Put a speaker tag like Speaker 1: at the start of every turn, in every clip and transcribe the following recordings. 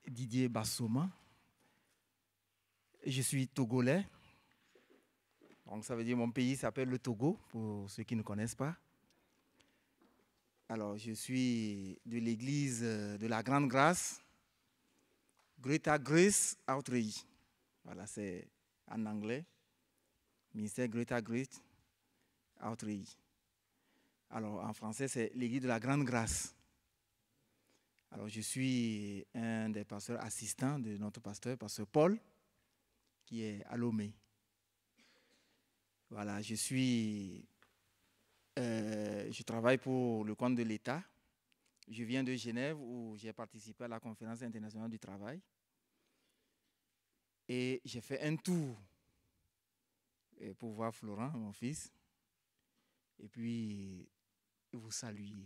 Speaker 1: Didier Bassoma. Je suis togolais. Donc ça veut dire mon pays s'appelle le Togo, pour ceux qui ne connaissent pas. Alors, je suis de l'église de la Grande Grâce, Greater Grace Outreach. Voilà, c'est en anglais. Ministère Greater Grace Outreach. Alors, en français, c'est l'église de la Grande Grâce. Alors, je suis un des pasteurs assistants de notre pasteur Paul, qui est à Lomé. Voilà, je travaille pour le compte de l'État. Je viens de Genève où j'ai participé à la conférence internationale du travail. Et j'ai fait un tour pour voir Florent, mon fils, et puis vous saluer.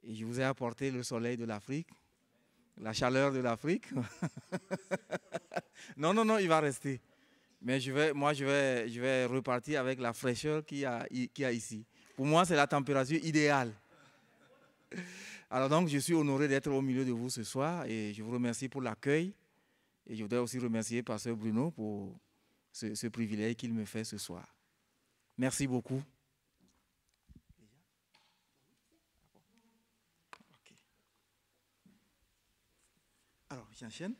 Speaker 1: Et je vous ai apporté le soleil de l'Afrique, la chaleur de l'Afrique. Non, il va rester. Mais je vais repartir avec la fraîcheur qu'il y a ici. Pour moi, c'est la température idéale. Alors donc, je suis honoré d'être au milieu de vous ce soir et je vous remercie pour l'accueil. Et je voudrais aussi remercier Pasteur Bruno pour ce privilège qu'il me fait ce soir. Merci beaucoup. Okay. Alors, j'enchaîne.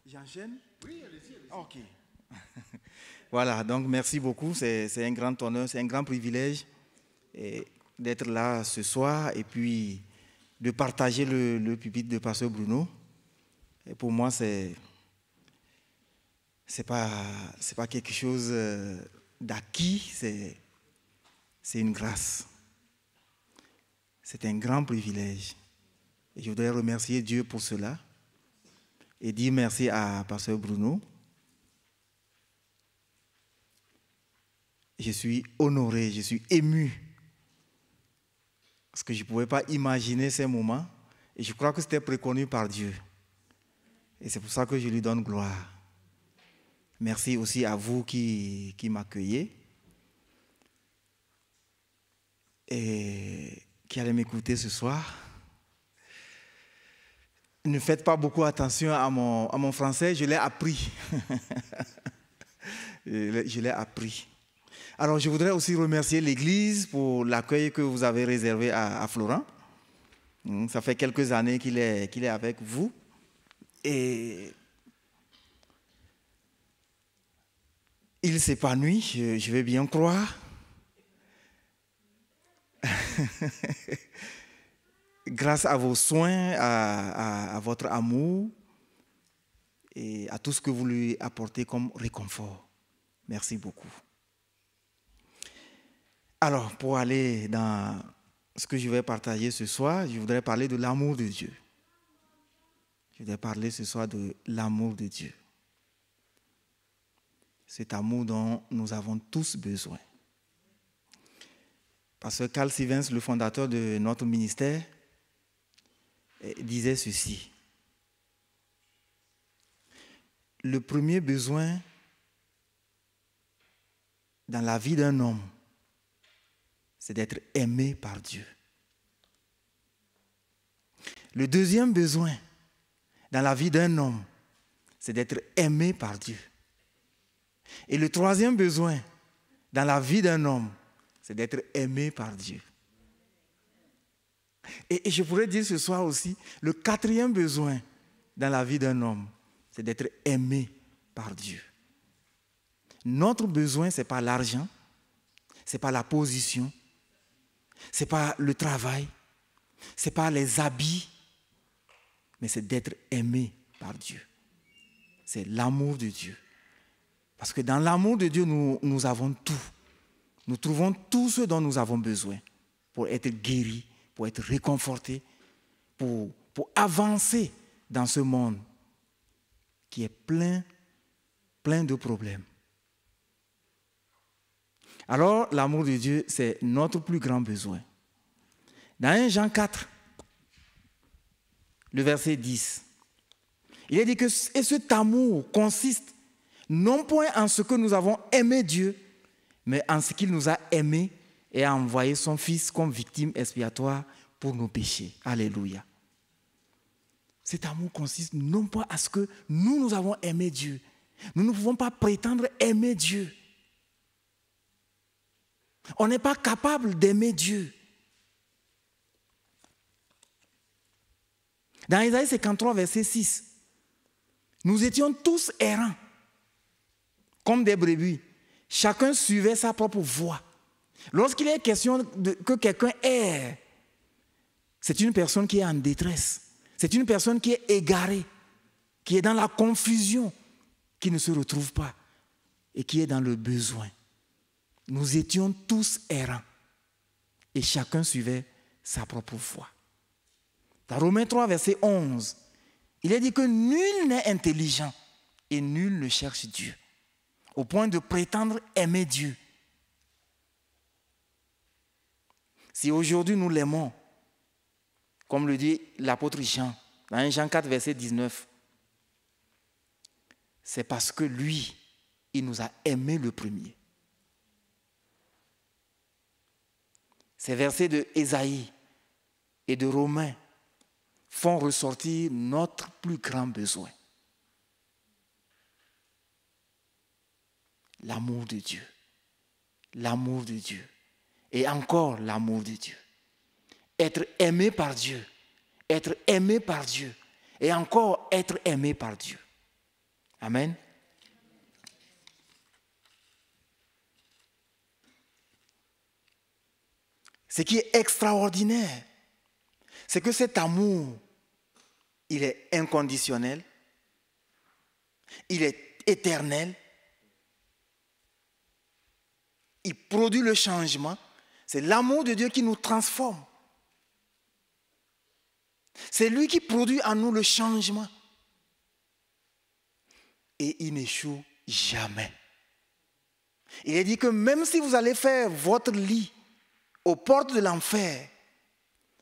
Speaker 1: J'enchaîne?
Speaker 2: Oui, allez-y.
Speaker 1: Ok. Voilà, donc merci beaucoup. C'est un grand honneur, c'est un grand privilège d'être là ce soir et puis de partager le pupitre de Pasteur Bruno. Et pour moi, c'est pas quelque chose d'acquis, c'est une grâce. C'est un grand privilège. Et je voudrais remercier Dieu pour cela et dire merci à Pasteur Bruno. Je suis honoré, je suis ému. Parce que je ne pouvais pas imaginer ces moments. Et je crois que c'était préconnu par Dieu. Et c'est pour ça que je lui donne gloire. Merci aussi à vous qui m'accueillez. Et qui allez m'écouter ce soir. Ne faites pas beaucoup attention à mon français, je l'ai appris. Je l'ai appris. Alors, je voudrais aussi remercier l'Église pour l'accueil que vous avez réservé à Florent. Ça fait quelques années qu'il est avec vous. Et il s'épanouit, je vais bien croire. Grâce à vos soins, à votre amour et à tout ce que vous lui apportez comme réconfort. Merci beaucoup. Alors, pour aller dans ce que je vais partager ce soir, je voudrais parler de l'amour de Dieu. Je voudrais parler ce soir de l'amour de Dieu. Cet amour dont nous avons tous besoin. Parce que Carl Stevens, le fondateur de notre ministère, disait ceci. Le premier besoin dans la vie d'un homme, c'est d'être aimé par Dieu. Le deuxième besoin dans la vie d'un homme, c'est d'être aimé par Dieu. Et le troisième besoin dans la vie d'un homme, c'est d'être aimé par Dieu. Et je pourrais dire ce soir aussi, le quatrième besoin dans la vie d'un homme, c'est d'être aimé par Dieu. Notre besoin, ce n'est pas l'argent, ce n'est pas la position, ce n'est pas le travail, ce n'est pas les habits, mais c'est d'être aimé par Dieu. C'est l'amour de Dieu. Parce que dans l'amour de Dieu, nous avons tout. Nous trouvons tout ce dont nous avons besoin pour être guéris, pour être réconfortés, pour avancer dans ce monde qui est plein de problèmes. Alors, l'amour de Dieu, c'est notre plus grand besoin. Dans 1 Jean 4, le verset 10, il est dit que et cet amour consiste non point en ce que nous avons aimé Dieu, mais en ce qu'il nous a aimés et a envoyé son Fils comme victime expiatoire pour nos péchés. Alléluia. Cet amour consiste non pas à ce que nous avons aimé Dieu. Nous ne pouvons pas prétendre aimer Dieu. On n'est pas capable d'aimer Dieu. Dans Isaïe 53, verset 6, nous étions tous errants, comme des brebis. Chacun suivait sa propre voie. Lorsqu'il est question que quelqu'un erre, c'est une personne qui est en détresse. C'est une personne qui est égarée, qui est dans la confusion, qui ne se retrouve pas et qui est dans le besoin. Nous étions tous errants et chacun suivait sa propre voie. Dans Romains 3, verset 11, il est dit que nul n'est intelligent et nul ne cherche Dieu, au point de prétendre aimer Dieu. Si aujourd'hui nous l'aimons, comme le dit l'apôtre Jean, dans Jean 4, verset 19, c'est parce que lui, il nous a aimés le premier. Ces versets de Ésaïe et de Romains font ressortir notre plus grand besoin. L'amour de Dieu. L'amour de Dieu. Et encore l'amour de Dieu. Être aimé par Dieu. Être aimé par Dieu. Et encore être aimé par Dieu. Amen. Ce qui est extraordinaire, c'est que cet amour, il est inconditionnel, il est éternel, il produit le changement. C'est l'amour de Dieu qui nous transforme. C'est lui qui produit en nous le changement. Et il n'échoue jamais. Il est dit que même si vous allez faire votre lit aux portes de l'enfer,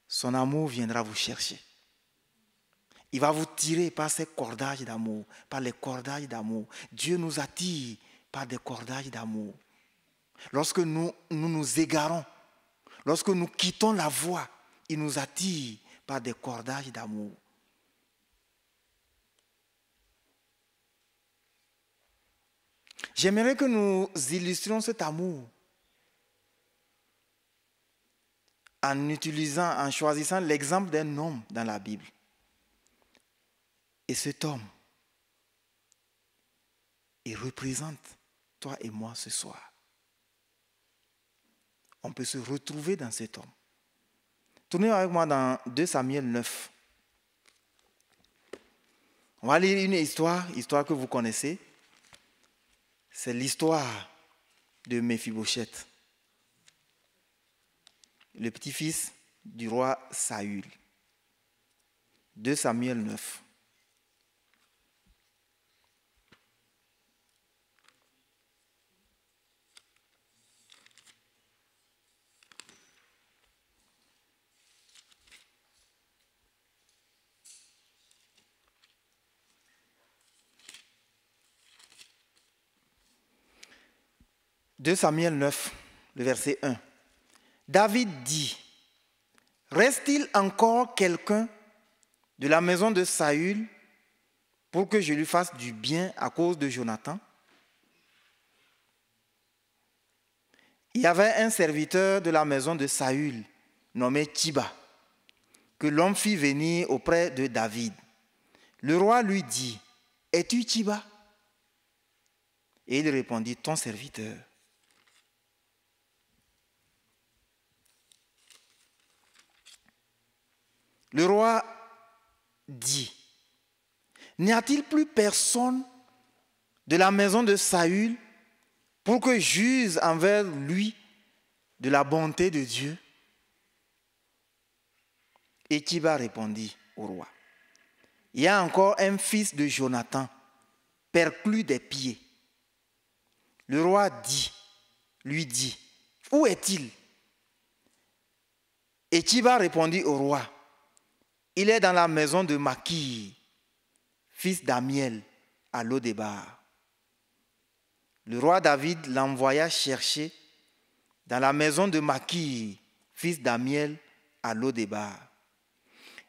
Speaker 1: son amour viendra vous chercher. Il va vous tirer par ses cordages d'amour, par les cordages d'amour. Dieu nous attire par des cordages d'amour. Lorsque nous nous égarons, lorsque nous quittons la voie, il nous attire par des cordages d'amour. J'aimerais que nous illustrions cet amour en choisissant l'exemple d'un homme dans la Bible. Et cet homme, il représente toi et moi ce soir. On peut se retrouver dans cet homme. Tournez avec moi dans 2 Samuel 9. On va lire une histoire que vous connaissez. C'est l'histoire de Méphibosheth, le petit-fils du roi Saül. 2 Samuel 9. « 2 Samuel 9, le verset 1. David dit, « Reste-t-il encore quelqu'un de la maison de Saül pour que je lui fasse du bien à cause de Jonathan ?» Il y avait un serviteur de la maison de Saül, nommé Tsiba, que l'homme fit venir auprès de David. Le roi lui dit, « Es-tu Tsiba » Et il répondit, « Ton serviteur. » Le roi dit, « N'y a-t-il plus personne de la maison de Saül pour que j'use envers lui de la bonté de Dieu ?» Et Tsiba répondit au roi, « Il y a encore un fils de Jonathan, perclus des pieds. » Le roi lui dit, « Où est-il » Et Tsiba répondit au roi, « Il est dans la maison de Makir, fils d'Amiel, à Lo-débar. » Le roi David l'envoya chercher dans la maison de Makir, fils d'Amiel, à Lo-débar.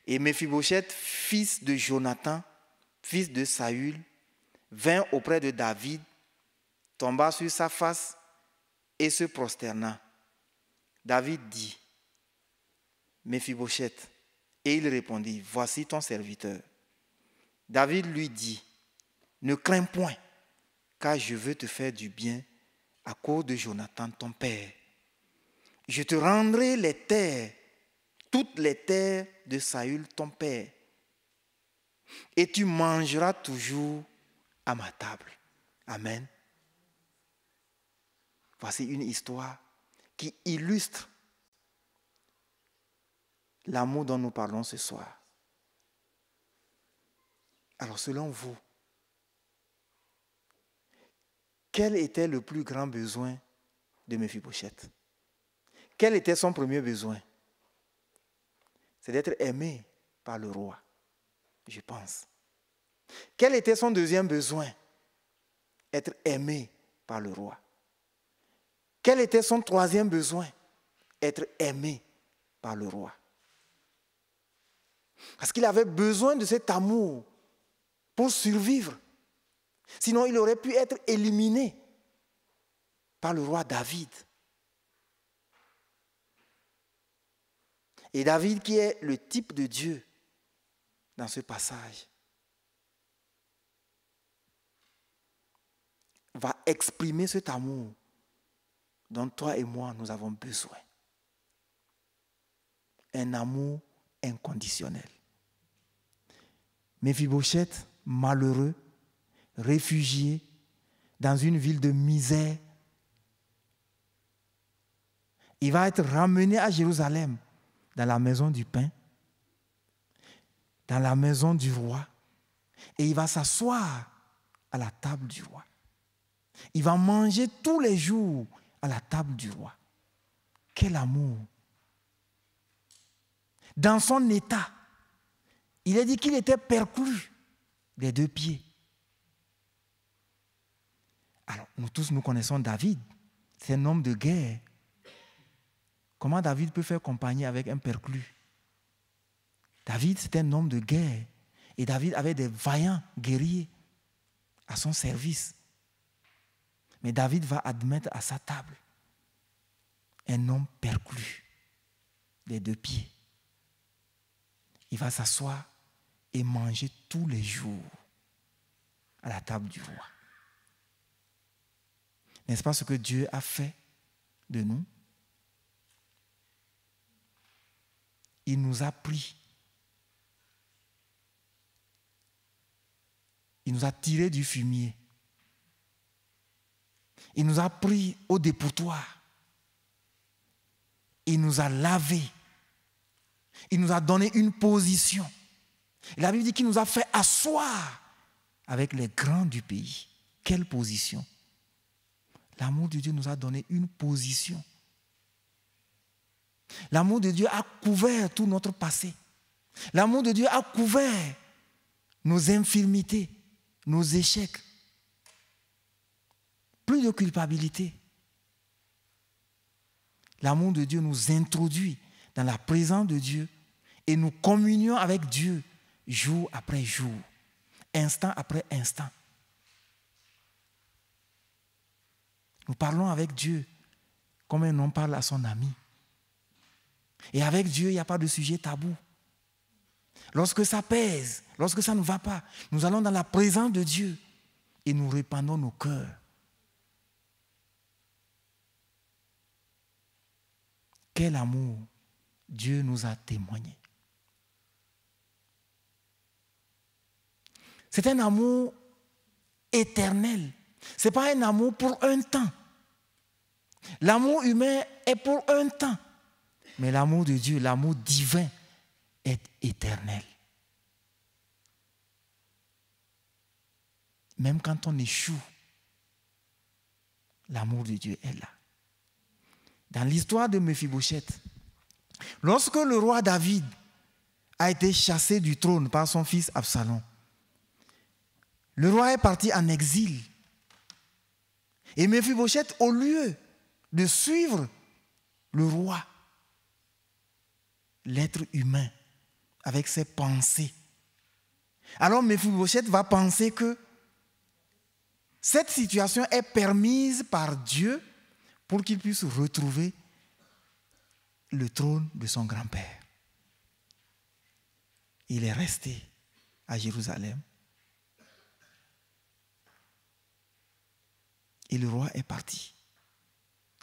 Speaker 1: Et Méphibosheth, fils de Jonathan, fils de Saül, vint auprès de David, tomba sur sa face et se prosterna. David dit, Méphibosheth, et il répondit, voici ton serviteur. David lui dit, ne crains point, car je veux te faire du bien à cause de Jonathan ton père. Je te rendrai les terres, toutes les terres de Saül ton père, et tu mangeras toujours à ma table. Amen. Voici une histoire qui illustre l'amour dont nous parlons ce soir. Alors, selon vous, quel était le plus grand besoin de Méphibosheth? Quel était son premier besoin? C'est d'être aimé par le roi, je pense. Quel était son deuxième besoin? Être aimé par le roi. Quel était son troisième besoin? Être aimé par le roi. Parce qu'il avait besoin de cet amour pour survivre. Sinon, il aurait pu être éliminé par le roi David. Et David, qui est le type de Dieu dans ce passage, va exprimer cet amour dont toi et moi, nous avons besoin. Un amour inconditionnel. Méphibosheth, malheureux, réfugié dans une ville de misère, il va être ramené à Jérusalem, dans la maison du pain, dans la maison du roi, et il va s'asseoir à la table du roi. Il va manger tous les jours à la table du roi. Quel amour! Dans son état, il est dit qu'il était perclus des deux pieds. Alors, nous tous, nous connaissons David. C'est un homme de guerre. Comment David peut faire compagnie avec un perclus? David, c'était un homme de guerre. Et David avait des vaillants guerriers à son service. Mais David va admettre à sa table un homme perclus des deux pieds. Il va s'asseoir et manger tous les jours à la table du roi. N'est-ce pas ce que Dieu a fait de nous? Il nous a pris. Il nous a tirés du fumier. Il nous a pris au dépotoir. Il nous a lavés. Il nous a donné une position. Et la Bible dit qu'il nous a fait asseoir avec les grands du pays. Quelle position? L'amour de Dieu nous a donné une position. L'amour de Dieu a couvert tout notre passé. L'amour de Dieu a couvert nos infirmités, nos échecs. Plus de culpabilité. L'amour de Dieu nous introduit dans la présence de Dieu et nous communions avec Dieu jour après jour, instant après instant. Nous parlons avec Dieu comme un homme parle à son ami. Et avec Dieu, il n'y a pas de sujet tabou. Lorsque ça pèse, lorsque ça ne va pas, nous allons dans la présence de Dieu et nous répandons nos cœurs. Quel amour Dieu nous a témoigné. C'est un amour éternel. Ce n'est pas un amour pour un temps. L'amour humain est pour un temps. Mais l'amour de Dieu, l'amour divin, est éternel. Même quand on échoue, l'amour de Dieu est là. Dans l'histoire de Méphibosheth, lorsque le roi David a été chassé du trône par son fils Absalom, le roi est parti en exil. Et Méphibosheth, au lieu de suivre Le roi, l'être humain, avec ses pensées. Alors Méphibosheth va penser que cette situation est permise par Dieu pour qu'il puisse retrouver le trône de son grand-père. Il est resté à Jérusalem. Et le roi est parti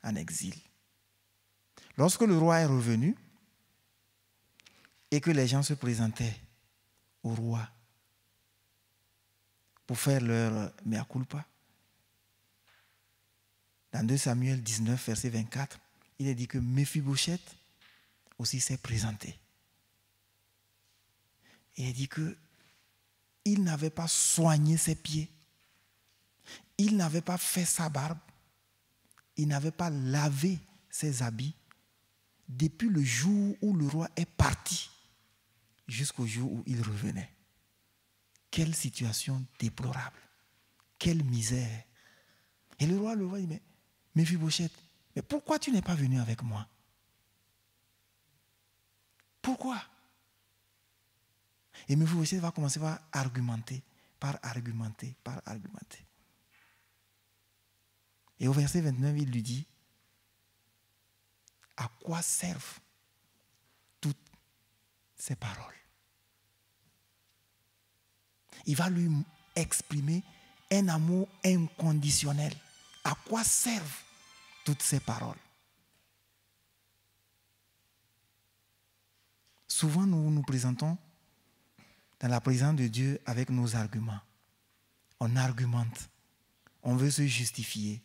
Speaker 1: en exil. Lorsque le roi est revenu et que les gens se présentaient au roi pour faire leur mea culpa, dans 2 Samuel 19, verset 24, il est dit que Méphibosheth aussi s'est présenté. Il est dit qu'il n'avait pas soigné ses pieds, il n'avait pas fait sa barbe, il n'avait pas lavé ses habits depuis le jour où le roi est parti jusqu'au jour où il revenait. Quelle situation déplorable, quelle misère. Et le roi le voit, il dit, mais Méphibosheth, mais pourquoi tu n'es pas venu avec moi? Pourquoi? Et Méphibosheth va commencer par argumenter. Et au verset 29, il lui dit, à quoi servent toutes ces paroles? Il va lui exprimer un amour inconditionnel. À quoi servent toutes ces paroles? Souvent, nous nous présentons dans la présence de Dieu avec nos arguments. On argumente, on veut se justifier,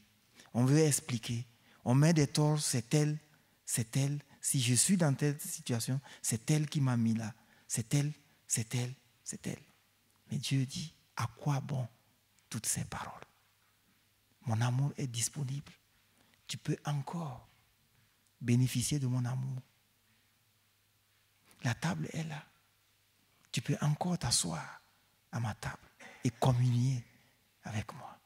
Speaker 1: on veut expliquer, on met des torts, c'est elle. Si je suis dans telle situation, c'est elle qui m'a mis là. C'est elle. Mais Dieu dit, à quoi bon toutes ces paroles? Mon amour est disponible. Tu peux encore bénéficier de mon amour. La table est là. Tu peux encore t'asseoir à ma table et communier avec moi.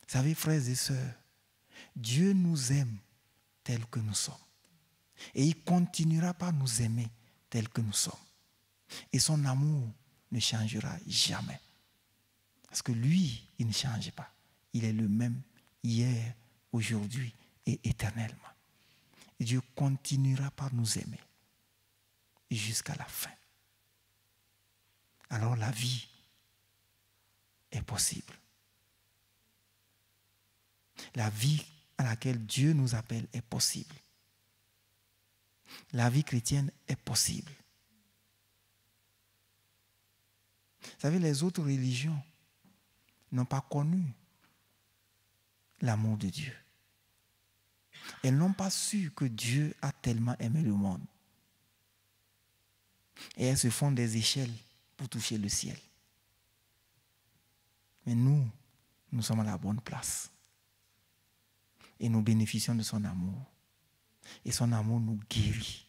Speaker 1: Vous savez, frères et sœurs, Dieu nous aime tels que nous sommes. Et il continuera par nous aimer tels que nous sommes. Et son amour ne changera jamais. Parce que lui, il ne change pas. Il est le même hier, aujourd'hui et éternellement. Et Dieu continuera par nous aimer jusqu'à la fin. Alors la vie est possible. La vie à laquelle Dieu nous appelle est possible. La vie chrétienne est possible. Vous savez, les autres religions n'ont pas connu l'amour de Dieu. Elles n'ont pas su que Dieu a tellement aimé le monde. Et elles se font des échelles pour toucher le ciel. Mais nous sommes à la bonne place. Et nous bénéficions de son amour. Et son amour nous guérit.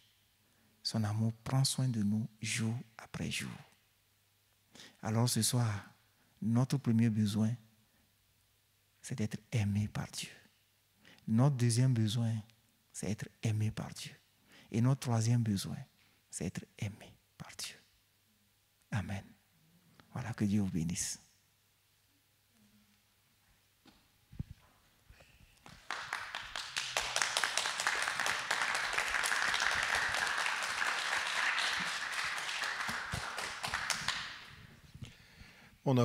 Speaker 1: Son amour prend soin de nous jour après jour. Alors ce soir, notre premier besoin, c'est d'être aimé par Dieu. Notre deuxième besoin, c'est être aimé par Dieu. Et notre troisième besoin, c'est être aimé par Dieu. Amen. Voilà, que Dieu vous bénisse.
Speaker 2: On a